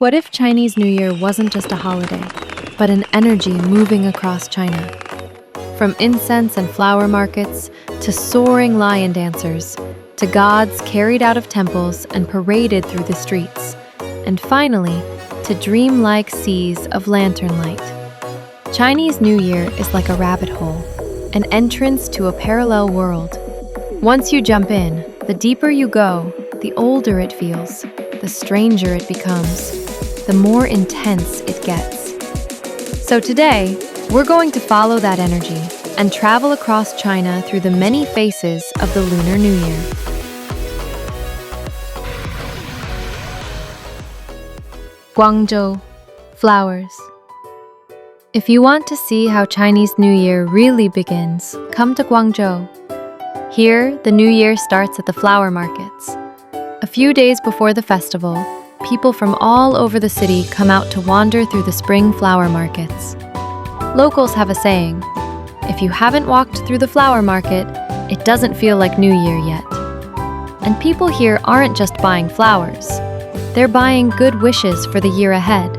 What if Chinese New Year wasn't just a holiday, but an energy moving across China? From incense and flower markets, to soaring lion dancers, to gods carried out of temples and paraded through the streets, and finally, to dreamlike seas of lantern light. Chinese New Year is like a rabbit hole, an entrance to a parallel world. Once you jump in, the deeper you go, the older it feels, the stranger it becomes, the more intense it gets. So today, we're going to follow that energy and travel across China through the many faces of the Lunar New Year. Guangzhou, flowers. If you want to see how Chinese New Year really begins, come to Guangzhou. Here, the New Year starts at the flower markets. A few days before the festival, people from all over the city come out to wander through the spring flower markets. Locals have a saying, if you haven't walked through the flower market, it doesn't feel like New Year yet. And people here aren't just buying flowers. They're buying good wishes for the year ahead.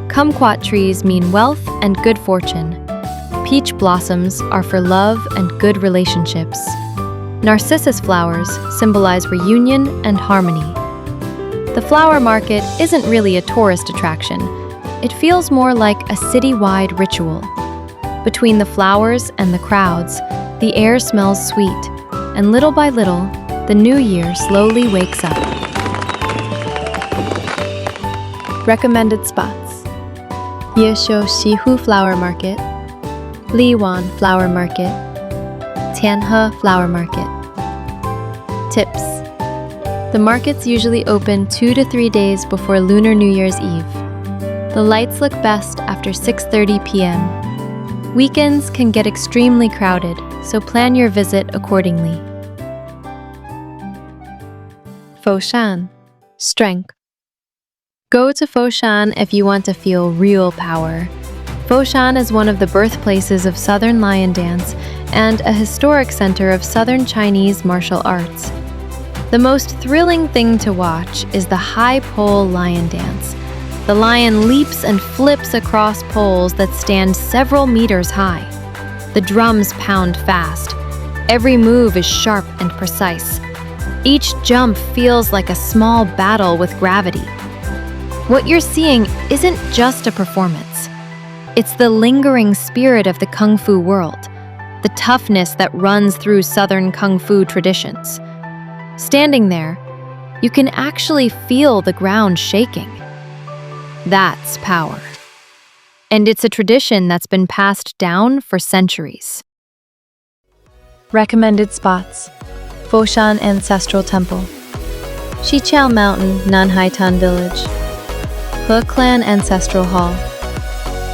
Kumquat trees mean wealth and good fortune. Peach blossoms are for love and good relationships. Narcissus flowers symbolize reunion and harmony. The flower market isn't really a tourist attraction. It feels more like a city-wide ritual. Between the flowers and the crowds, the air smells sweet, and little by little, the new year slowly wakes up. Recommended spots: Yeshou Xihu Flower Market, Liyuan Flower Market, Tianhe Flower Market. Tips: the markets usually open 2 to 3 days before Lunar New Year's Eve. The lights look best after 6:30 p.m. Weekends can get extremely crowded, so plan your visit accordingly. Foshan, strength. Go to Foshan if you want to feel real power. Foshan is one of the birthplaces of Southern Lion Dance and a historic center of Southern Chinese martial arts. The most thrilling thing to watch is the high pole lion dance. The lion leaps and flips across poles that stand several meters high. The drums pound fast. Every move is sharp and precise. Each jump feels like a small battle with gravity. What you're seeing isn't just a performance. It's the lingering spirit of the Kung Fu world, the toughness that runs through Southern Kung Fu traditions. Standing there, you can actually feel the ground shaking. That's power. And it's a tradition that's been passed down for centuries. Recommended spots: Foshan Ancestral Temple, Xiqiao Mountain, Nanhaitan Village, He Clan Ancestral Hall.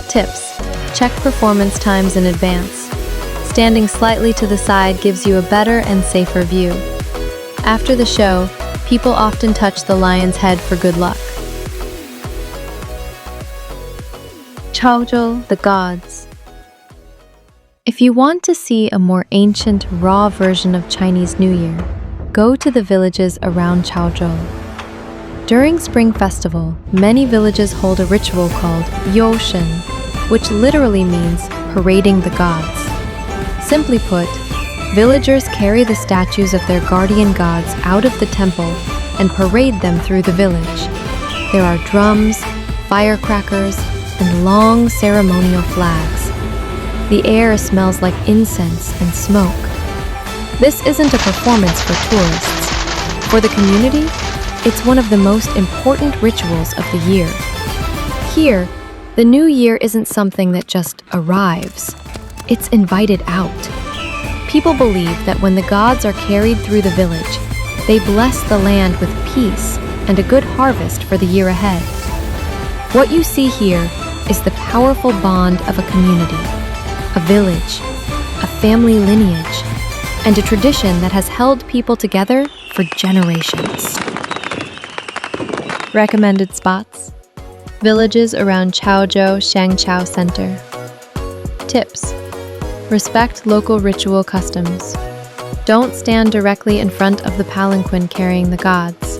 Tips: check performance times in advance. Standing slightly to the side gives you a better and safer view. After the show, people often touch the lion's head for good luck. Chaozhou, the gods. If you want to see a more ancient, raw version of Chinese New Year, go to the villages around Chaozhou. During Spring Festival, many villages hold a ritual called Shen, which literally means parading the gods. Simply put, villagers carry the statues of their guardian gods out of the temple and parade them through the village. There are drums, firecrackers, and long ceremonial flags. The air smells like incense and smoke. This isn't a performance for tourists. For the community, it's one of the most important rituals of the year. Here, the new year isn't something that just arrives. It's invited out. People believe that when the gods are carried through the village, they bless the land with peace and a good harvest for the year ahead. What you see here is the powerful bond of a community, a village, a family lineage, and a tradition that has held people together for generations. Recommended spots: villages around Chaozhou Shangqiao Center. Tips: respect local ritual customs. Don't stand directly in front of the palanquin carrying the gods.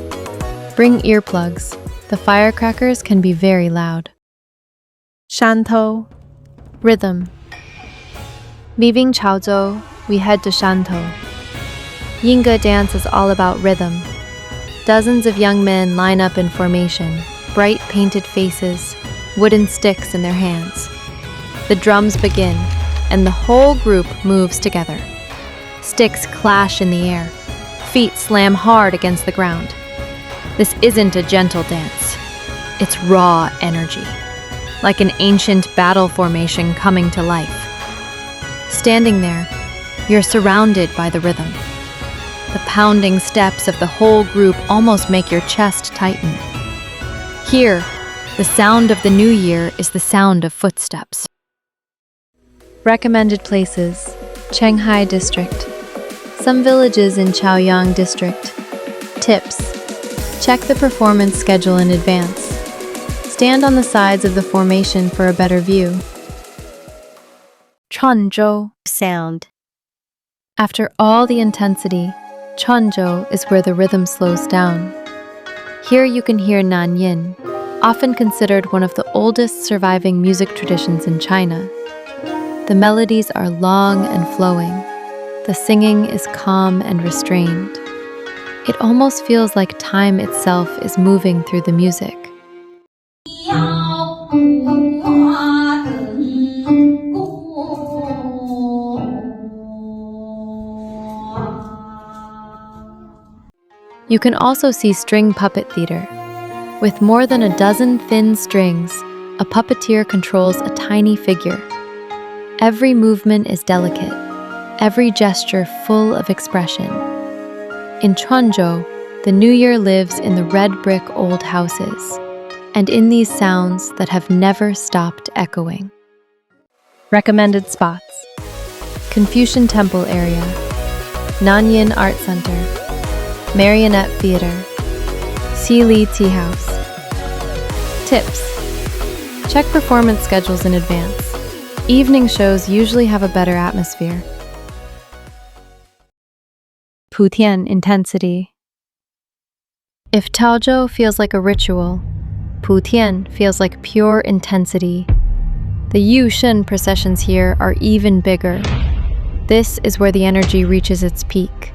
Bring earplugs. The firecrackers can be very loud. Shantou, rhythm. Leaving Chaozhou, we head to Shantou. Yingge dance is all about rhythm. Dozens of young men line up in formation, bright painted faces, wooden sticks in their hands. The drums begin, and the whole group moves together. Sticks clash in the air. Feet slam hard against the ground. This isn't a gentle dance. It's raw energy, like an ancient battle formation coming to life. Standing there, you're surrounded by the rhythm. The pounding steps of the whole group almost make your chest tighten. Here, the sound of the new year is the sound of footsteps. Recommended places: Shanghai District. Some villages in Chaoyang District. Tips: check the performance schedule in advance. Stand on the sides of the formation for a better view. Quanzhou, sound. After all the intensity, Quanzhou is where the rhythm slows down. Here you can hear Nanyin, often considered one of the oldest surviving music traditions in China. The melodies are long and flowing. The singing is calm and restrained. It almost feels like time itself is moving through the music. You can also see string puppet theater. With more than a dozen thin strings, a puppeteer controls a tiny figure. Every movement is delicate, every gesture full of expression. In Quanzhou, the New Year lives in the red brick old houses, and in these sounds that have never stopped echoing. Recommended spots: Confucian Temple area, Nanyin Art Center, Marionette Theater, Xili Tea House. Tips: check performance schedules in advance. Evening shows usually have a better atmosphere. Putian intensity. If Chaozhou feels like a ritual, Putian feels like pure intensity. The Yuyuan processions here are even bigger. This is where the energy reaches its peak.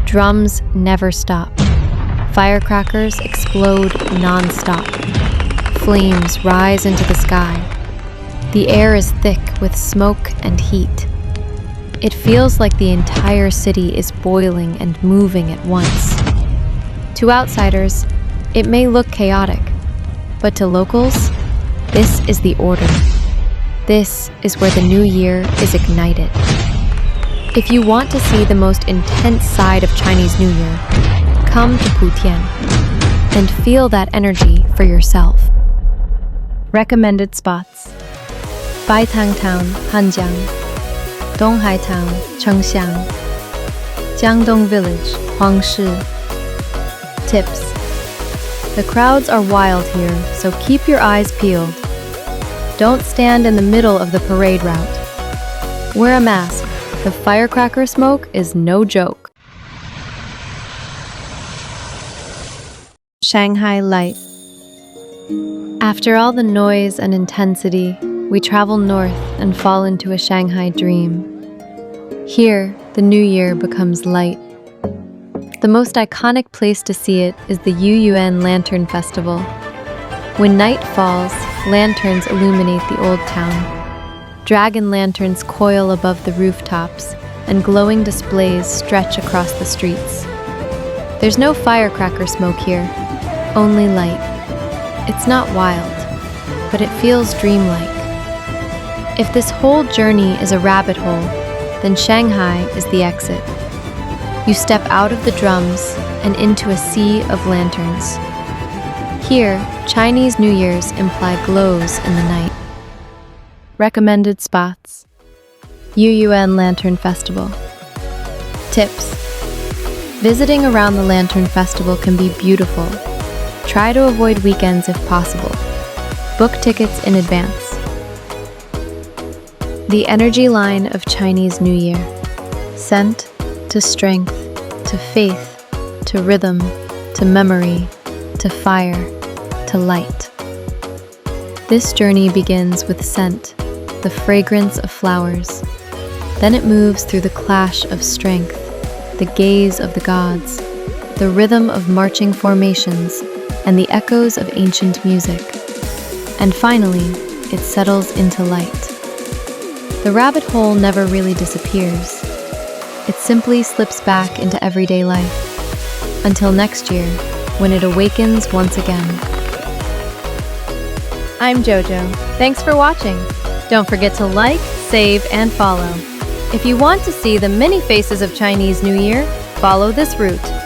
Drums never stop. Firecrackers explode non-stop. Flames rise into the sky. The air is thick with smoke and heat. It feels like the entire city is boiling and moving at once. To outsiders, it may look chaotic, but to locals, this is the order. This is where the new year is ignited. If you want to see the most intense side of Chinese New Year, come to Putian and feel that energy for yourself. Recommended spots: Baitang Town, Hanjiang, Donghai Town, Chengxiang, Jiangdong Village, Huangshi. Tips: the crowds are wild here, so keep your eyes peeled. Don't stand in the middle of the parade route. Wear a mask. The firecracker smoke is no joke. Shanghai Light. After all the noise and intensity, we travel north and fall into a Shanghai dream. Here, the new year becomes light. The most iconic place to see it is the Yuyuan Lantern Festival. When night falls, lanterns illuminate the old town. Dragon lanterns coil above the rooftops, and glowing displays stretch across the streets. There's no firecracker smoke here, only light. It's not wild, but it feels dreamlike. If this whole journey is a rabbit hole, then Shanghai is the exit. You step out of the drums and into a sea of lanterns. Here, Chinese New Year's imply glows in the night. Recommended spots: Yuyuan Lantern Festival. Tips: visiting around the Lantern Festival can be beautiful. Try to avoid weekends if possible. Book tickets in advance. The energy line of Chinese New Year: scent to strength, to faith, to rhythm, to memory, to fire, to to light. This journey begins with scent, the fragrance of flowers. Then it moves through the clash of strength, the gaze of the gods, the rhythm of marching formations, and the echoes of ancient music. And finally, it settles into light. The rabbit hole never really disappears. It simply slips back into everyday life. Until next year, when it awakens once again. I'm Jojo. Thanks for watching. Don't forget to like, save, and follow. If you want to see the many faces of Chinese New Year, follow this route.